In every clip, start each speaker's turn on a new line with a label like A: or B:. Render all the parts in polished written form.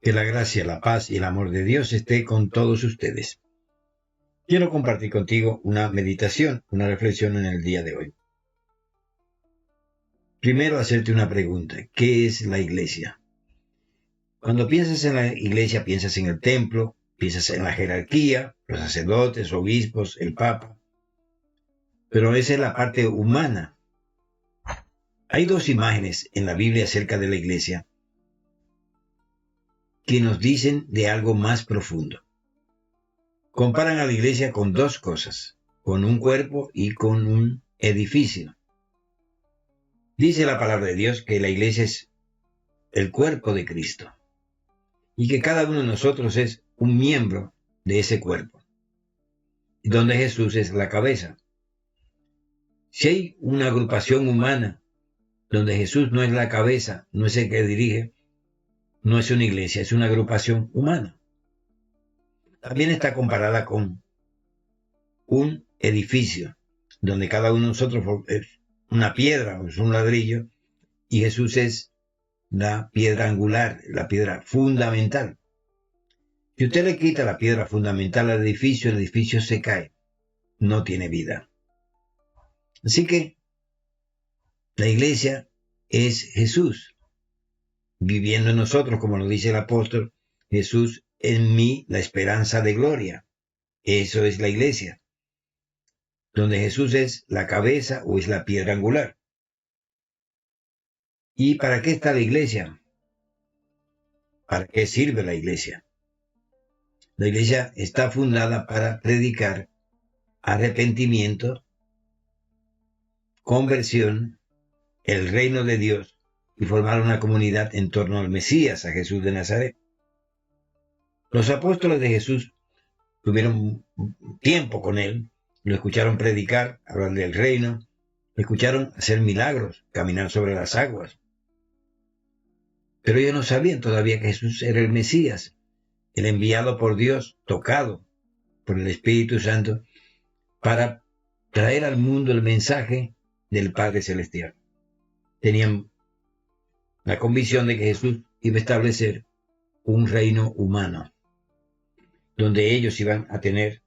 A: Que la gracia, la paz y el amor de Dios esté con todos ustedes. Quiero compartir contigo una meditación, una reflexión en el día de hoy. Primero, hacerte una pregunta. ¿Qué es la iglesia? Cuando piensas en la iglesia, piensas en el templo, piensas en la jerarquía, los sacerdotes, obispos, el papa. Pero esa es la parte humana. Hay dos imágenes en la Biblia acerca de la iglesia que nos dicen de algo más profundo. Comparan a la iglesia con dos cosas, con un cuerpo y con un edificio. Dice la palabra de Dios que la iglesia es el cuerpo de Cristo y que cada uno de nosotros es un miembro de ese cuerpo, donde Jesús es la cabeza. Si hay una agrupación humana donde Jesús no es la cabeza, no es el que dirige, no es una iglesia, es una agrupación humana. También está comparada con un edificio, donde cada uno de nosotros es una piedra, es un ladrillo, y Jesús es la piedra angular, la piedra fundamental. Si usted le quita la piedra fundamental al edificio, el edificio se cae, no tiene vida. Así que la iglesia es Jesús, viviendo en nosotros, como lo dice el apóstol, Jesús en mí, la esperanza de gloria. Eso es la iglesia, donde Jesús es la cabeza o es la piedra angular. ¿Y para qué está la iglesia? ¿Para qué sirve la iglesia? La iglesia está fundada para predicar arrepentimiento, conversión, el reino de Dios y formar una comunidad en torno al Mesías, a Jesús de Nazaret. Los apóstoles de Jesús tuvieron tiempo con él, lo escucharon predicar, hablar del reino, lo escucharon hacer milagros, caminar sobre las aguas. Pero ellos no sabían todavía que Jesús era el Mesías, el enviado por Dios, tocado por el Espíritu Santo, para traer al mundo el mensaje del Padre Celestial. Tenían la convicción de que Jesús iba a establecer un reino humano, donde ellos iban a tener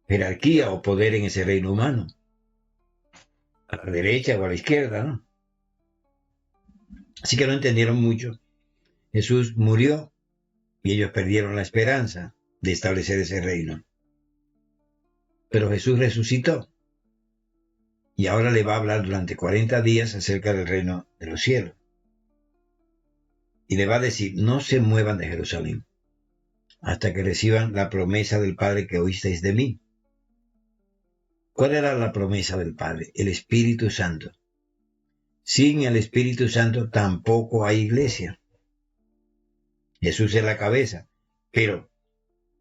A: jerarquía o poder en ese reino humano, a la derecha o a la izquierda, ¿no? Así que no entendieron mucho. Jesús murió y ellos perdieron la esperanza de establecer ese reino. Pero Jesús resucitó y ahora le va a hablar durante 40 días acerca del reino de los cielos. Y le va a decir, no se muevan de Jerusalén hasta que reciban la promesa del Padre que oísteis de mí. ¿Cuál era la promesa del Padre? El Espíritu Santo. Sin el Espíritu Santo tampoco hay iglesia. Jesús es la cabeza, pero,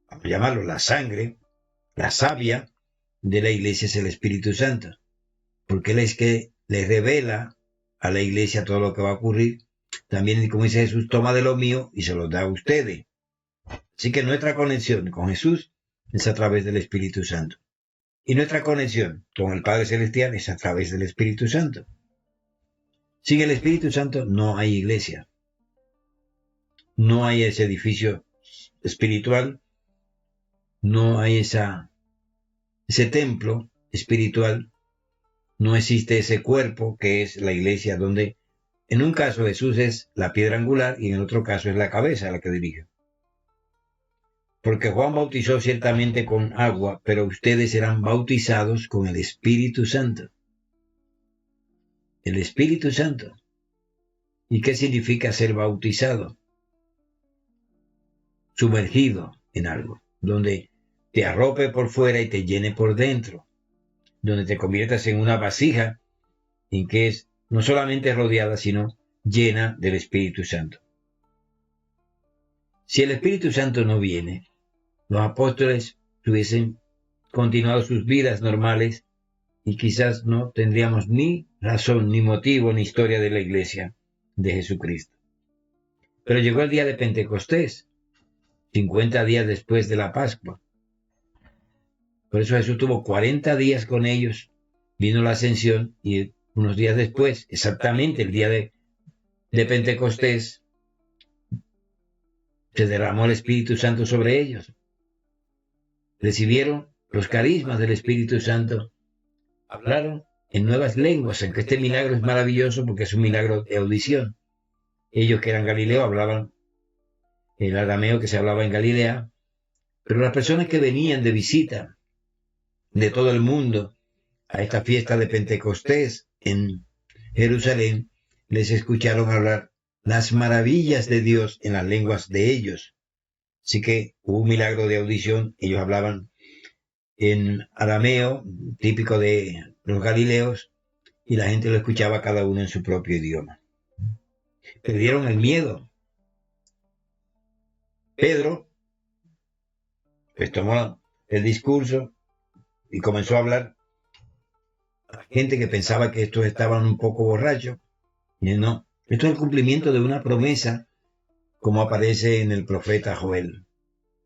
A: vamos a llamarlo la sangre, la savia de la iglesia es el Espíritu Santo, porque Él es que le revela a la iglesia todo lo que va a ocurrir. También, como dice Jesús, toma de lo mío y se lo da a ustedes. Así que nuestra conexión con Jesús es a través del Espíritu Santo. Y nuestra conexión con el Padre Celestial es a través del Espíritu Santo. Sin el Espíritu Santo no hay iglesia. No hay ese edificio espiritual. No hay ese templo espiritual. No existe ese cuerpo que es la iglesia, donde en un caso Jesús es la piedra angular y en el otro caso es la cabeza la que dirige. Porque Juan bautizó ciertamente con agua, pero ustedes serán bautizados con el Espíritu Santo. El Espíritu Santo. ¿Y qué significa ser bautizado? Sumergido en algo, donde te arrope por fuera y te llene por dentro, donde te conviertas en una vasija en que es no solamente rodeada, sino llena del Espíritu Santo. Si el Espíritu Santo no viene, los apóstoles hubiesen continuado sus vidas normales y quizás no tendríamos ni razón, ni motivo, ni historia de la iglesia de Jesucristo. Pero llegó el día de Pentecostés, 50 días después de la Pascua. Por eso Jesús tuvo 40 días con ellos, vino la ascensión y unos días después, exactamente el día de Pentecostés, se derramó el Espíritu Santo sobre ellos. Recibieron los carismas del Espíritu Santo. Hablaron en nuevas lenguas, aunque este milagro es maravilloso porque es un milagro de audición. Ellos que eran Galileo hablaban el arameo que se hablaba en Galilea, pero las personas que venían de visita de todo el mundo a esta fiesta de Pentecostés en Jerusalén, les escucharon hablar las maravillas de Dios en las lenguas de ellos. Así que hubo un milagro de audición. Ellos hablaban en arameo, típico de los galileos, y la gente lo escuchaba cada uno en su propio idioma. Perdieron el miedo. Pedro pues tomó el discurso y comenzó a hablar a la gente que pensaba que estos estaban un poco borrachos. Y no, esto es el cumplimiento de una promesa, como aparece en el profeta Joel.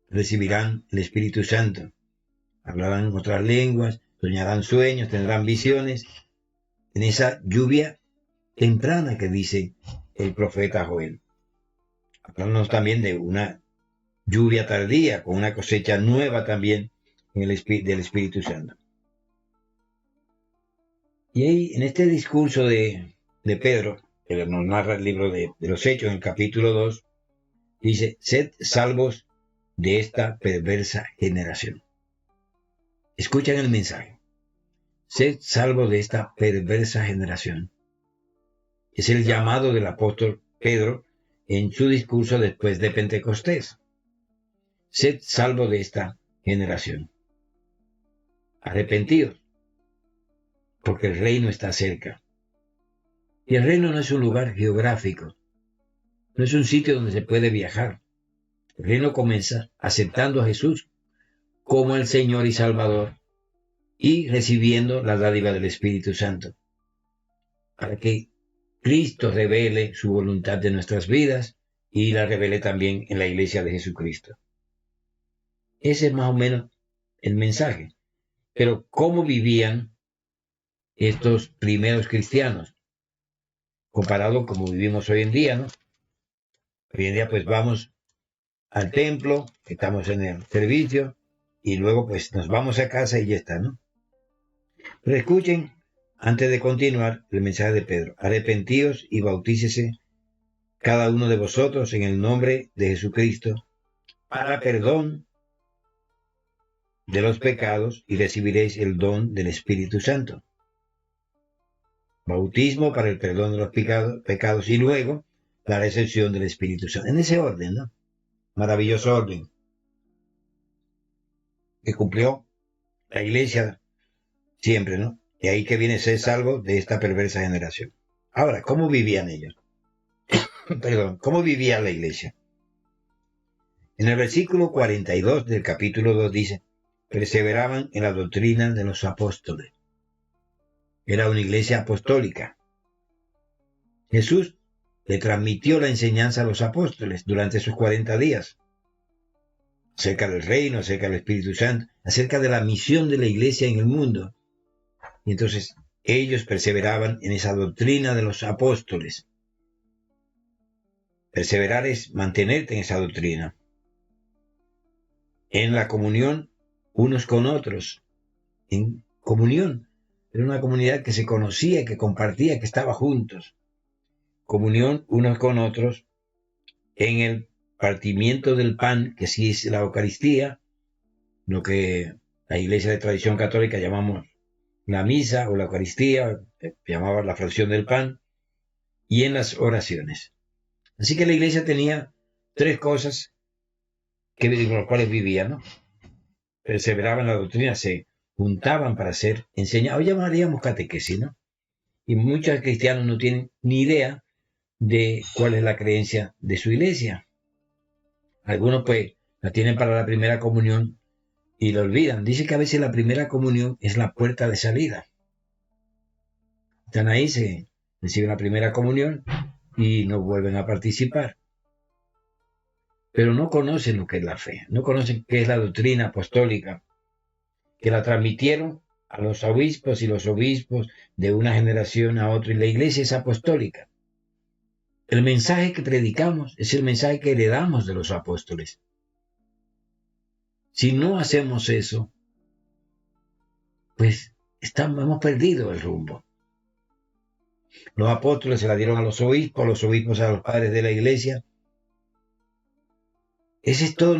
A: Recibirán el Espíritu Santo, hablarán otras lenguas, soñarán sueños, tendrán visiones, en esa lluvia temprana que dice el profeta Joel. Hablamos también de una lluvia tardía, con una cosecha nueva también del Espíritu Santo. Y ahí, en este discurso de Pedro, que nos narra el libro de los Hechos, en el capítulo 2, dice: sed salvos de esta perversa generación. Escuchan el mensaje. Sed salvos de esta perversa generación. Es el llamado del apóstol Pedro en su discurso después de Pentecostés. Sed salvos de esta generación. Arrepentidos, porque el reino está cerca. Y el reino no es un lugar geográfico, no es un sitio donde se puede viajar. El reino comienza aceptando a Jesús como el Señor y Salvador y recibiendo la dádiva del Espíritu Santo, para que Cristo revele su voluntad de nuestras vidas y la revele también en la iglesia de Jesucristo. Ese es más o menos el mensaje. Pero ¿cómo vivían estos primeros cristianos? Comparado como vivimos hoy en día, ¿no? Hoy en día pues vamos al templo, estamos en el servicio y luego pues nos vamos a casa y ya está, ¿no? Pero escuchen, antes de continuar, el mensaje de Pedro: arrepentíos y bautícese cada uno de vosotros en el nombre de Jesucristo para perdón de los pecados y recibiréis el don del Espíritu Santo. Bautismo para el perdón de los pecados y luego la recepción del Espíritu Santo. En ese orden, ¿no? Maravilloso orden que cumplió la iglesia siempre, ¿no? Y ahí que viene ser salvo de esta perversa generación. Ahora, ¿cómo vivían ellos? Perdón, ¿cómo vivía la iglesia? En el versículo 42 del capítulo 2 dice: perseveraban en la doctrina de los apóstoles. Era una iglesia apostólica. Jesús le transmitió la enseñanza a los apóstoles durante sus 40 días, acerca del reino, acerca del Espíritu Santo, acerca de la misión de la iglesia en el mundo. Y entonces ellos perseveraban en esa doctrina de los apóstoles. Perseverar es mantenerte en esa doctrina, en la comunión unos con otros, en comunión. Era una comunidad que se conocía, que compartía, que estaba juntos. Comunión unos con otros en el partimiento del pan, que sí es la Eucaristía, lo que la iglesia de tradición católica llamamos la misa o la Eucaristía, llamaba la fracción del pan, y en las oraciones. Así que la iglesia tenía tres cosas con las cuales vivía, ¿no? Perseveraban en la doctrina, se juntaban para ser enseñados, hoy llamaríamos catequesis, ¿no? Y muchos cristianos no tienen ni idea de cuál es la creencia de su iglesia. Algunos pues la tienen para la primera comunión y la olvidan. Dice que a veces la primera comunión es la puerta de salida. Están ahí, se reciben la primera comunión y no vuelven a participar. Pero no conocen lo que es la fe, no conocen qué es la doctrina apostólica, que la transmitieron a los obispos y los obispos de una generación a otra, y la iglesia es apostólica. El mensaje que predicamos es el mensaje que heredamos de los apóstoles. Si no hacemos eso, pues hemos perdido el rumbo. Los apóstoles se la dieron a los obispos a los padres de la iglesia. Ese es todo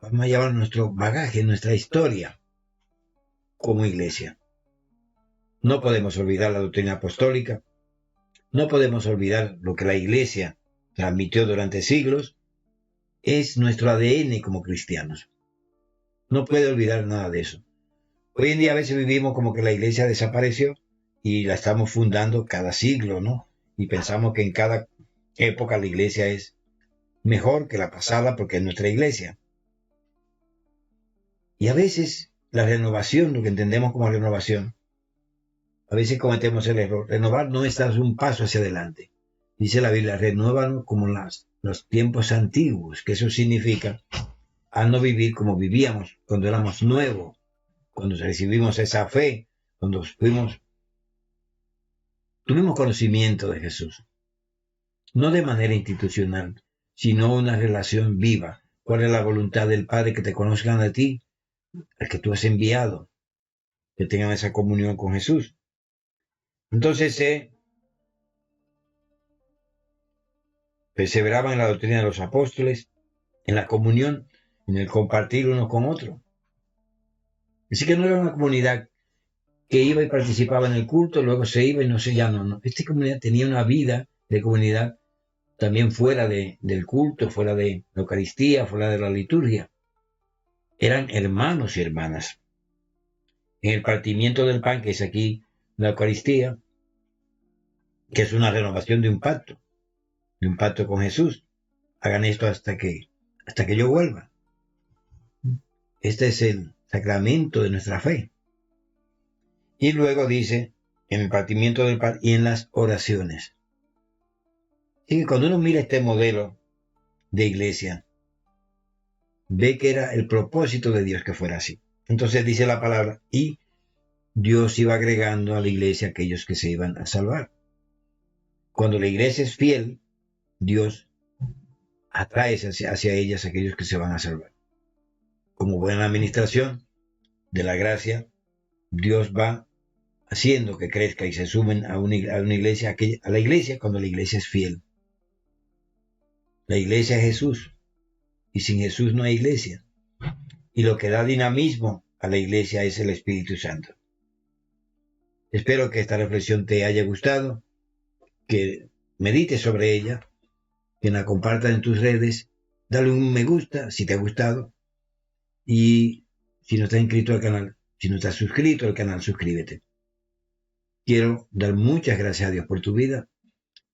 A: vamos a llamar nuestro bagaje, nuestra historia como iglesia. No podemos olvidar la doctrina apostólica, no podemos olvidar lo que la iglesia transmitió durante siglos. Es nuestro ADN como cristianos. No puede olvidar nada de eso. Hoy en día a veces vivimos como que la iglesia desapareció y la estamos fundando cada siglo, ¿no? Y pensamos que en cada época la iglesia es mejor que la pasada porque es nuestra iglesia. Y a veces la renovación, lo que entendemos como renovación, a veces cometemos el error. Renovar no es dar un paso hacia adelante. Dice la Biblia, renuévanos como los tiempos antiguos, que eso significa a no vivir como vivíamos cuando éramos nuevos, cuando recibimos esa fe, cuando tuvimos conocimiento de Jesús. No de manera institucional, sino una relación viva. ¿Cuál es la voluntad del Padre? Que te conozcan a ti, al que tú has enviado, que tengan esa comunión con Jesús. Entonces perseveraban en la doctrina de los apóstoles, en la comunión, en el compartir uno con otro. Así que no era una comunidad que iba y participaba en el culto, luego se iba y no sé, ya no. Esta comunidad tenía una vida de comunidad también fuera del culto, fuera de la Eucaristía, fuera de la liturgia. Eran hermanos y hermanas. En el partimiento del pan, que es aquí la Eucaristía, que es una renovación de un pacto con Jesús. Hagan esto hasta que yo vuelva. Este es el sacramento de nuestra fe. Y luego dice, en el partimiento del pan y en las oraciones. Así que cuando uno mira este modelo de iglesia, ve que era el propósito de Dios que fuera así. Entonces dice la palabra, y Dios iba agregando a la iglesia aquellos que se iban a salvar. Cuando la iglesia es fiel, Dios atrae hacia ellas aquellos que se van a salvar. Como buena administración de la gracia, Dios va haciendo que crezca y se sumen a una iglesia, a la iglesia cuando la iglesia es fiel. La iglesia es Jesús, y sin Jesús no hay iglesia. Y lo que da dinamismo a la iglesia es el Espíritu Santo. Espero que esta reflexión te haya gustado, que medites sobre ella, que la compartas en tus redes, dale un me gusta si te ha gustado, y si no estás inscrito al canal, si no estás suscrito al canal, suscríbete. Quiero dar muchas gracias a Dios por tu vida,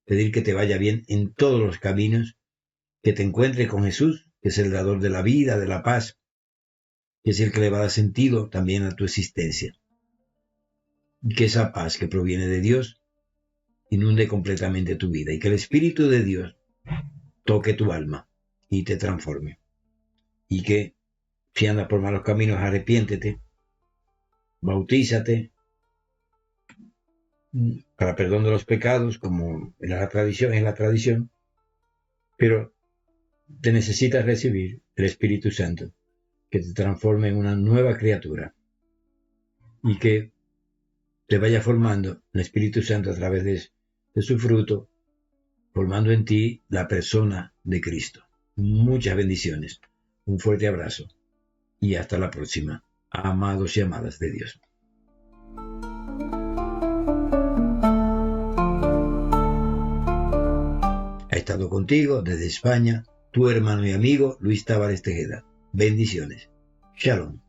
A: pedir que te vaya bien en todos los caminos, que te encuentres con Jesús, que es el dador de la vida, de la paz, que es el que le va a dar sentido también a tu existencia. Y que esa paz que proviene de Dios inunde completamente tu vida y que el Espíritu de Dios toque tu alma y te transforme. Y que si andas por malos caminos, arrepiéntete, bautízate para perdón de los pecados, como es la tradición, pero te necesitas recibir el Espíritu Santo, que te transforme en una nueva criatura y que te vaya formando el Espíritu Santo a través de su fruto, formando en ti la persona de Cristo. Muchas bendiciones, un fuerte abrazo y hasta la próxima, amados y amadas de Dios. Ha estado contigo desde España tu hermano y amigo Luis Tavares Tejeda. Bendiciones. Shalom.